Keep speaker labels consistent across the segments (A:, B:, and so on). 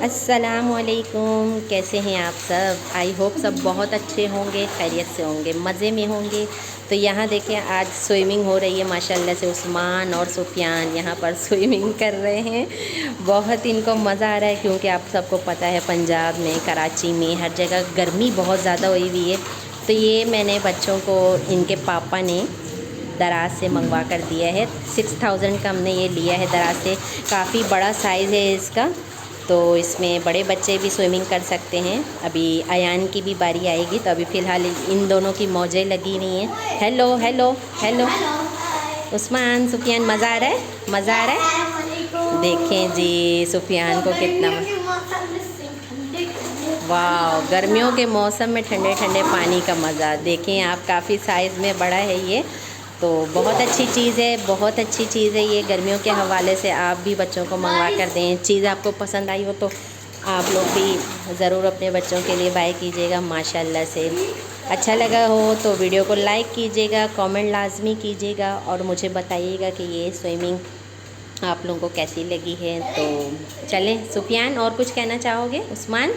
A: अस्सलामुअलैकुम, कैसे हैं आप सब। आई होप सब बहुत अच्छे होंगे, खैरियत से होंगे, मज़े में होंगे। तो यहाँ देखिए आज स्विमिंग हो रही है माशाल्लाह से। उस्मान और सुफियान यहाँ पर स्विमिंग कर रहे हैं। बहुत इनको मज़ा आ रहा है क्योंकि आप सबको पता है पंजाब में, कराची में, हर जगह गर्मी बहुत ज़्यादा हुई हुई है। तो ये मैंने बच्चों को इनके पापा ने दराज से मंगवा कर दिया है। 6000 का हमने ये लिया है दराज से। काफ़ी बड़ा साइज़ है इसका, तो इसमें बड़े बच्चे भी स्विमिंग कर सकते हैं। अभी अयान की भी बारी आएगी, तो अभी फ़िलहाल इन दोनों की मौजें लगी हुई हैं। Hello hello hello Usman, Sufiyan, मज़ा आ रहा है, मज़ा आ रहा है। देखें जी सुफियान को कितना, वाह, गर्मियों के मौसम में ठंडे ठंडे पानी का मज़ा। देखें आप, काफ़ी साइज़ में बड़ा है ये, तो बहुत अच्छी चीज़ है, बहुत अच्छी चीज़ है ये। गर्मियों के हवाले से आप भी बच्चों को मंगवा कर दें। चीज़ आपको पसंद आई हो तो आप लोग भी ज़रूर अपने बच्चों के लिए बाय कीजिएगा माशाल्लाह से। अच्छा लगा हो तो वीडियो को लाइक कीजिएगा, कमेंट लाजमी कीजिएगा और मुझे बताइएगा कि ये स्विमिंग आप लोगों को कैसी लगी है। तो चलें सुफियान, और कुछ कहना चाहोगे। उस्मान,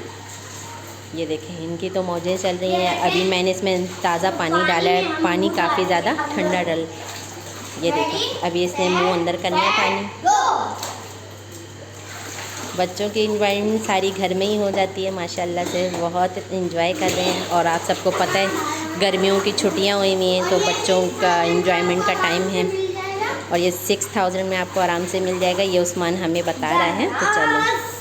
A: ये देखें इनकी तो मौजें चल रही हैं। अभी मैंने इसमें ताज़ा पानी डाला है, पानी काफ़ी ज़्यादा ठंडा डल। ये देखें अभी इसने मुंह अंदर करना है पानी। बच्चों की इंजॉयमेंट सारी घर में ही हो जाती है माशाल्लाह से। बहुत इंजॉय कर रहे हैं और आप सबको पता है गर्मियों की छुट्टियां हुई हुई हैं, तो बच्चों का इंजॉयमेंट का टाइम है। और ये 6000 में आपको आराम से मिल जाएगा, ये उस्मान हमें बता रहा है। तो चलो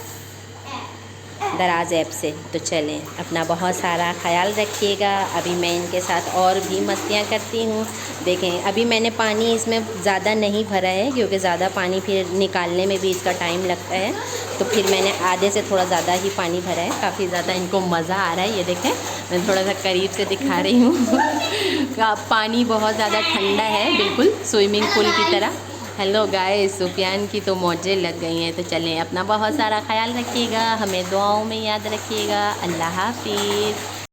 A: दराज ऐप से। तो चलें, अपना बहुत सारा ख्याल रखिएगा। अभी मैं इनके साथ और भी मस्तियाँ करती हूँ। देखें अभी मैंने पानी इसमें ज़्यादा नहीं भरा है क्योंकि ज़्यादा पानी फिर निकालने में भी इसका टाइम लगता है, तो फिर मैंने आधे से थोड़ा ज़्यादा ही पानी भरा है। काफ़ी ज़्यादा इनको मज़ा आ रहा है। ये देखें मैं थोड़ा सा करीब से दिखा रही हूँ। पानी बहुत ज़्यादा ठंडा है, बिल्कुल स्विमिंग पूल की तरह। हेलो गाइस, सुफियान की तो मौजें लग गई हैं। तो चलें, अपना बहुत सारा ख्याल रखिएगा, हमें दुआओं में याद रखिएगा। अल्लाह हाफिज़।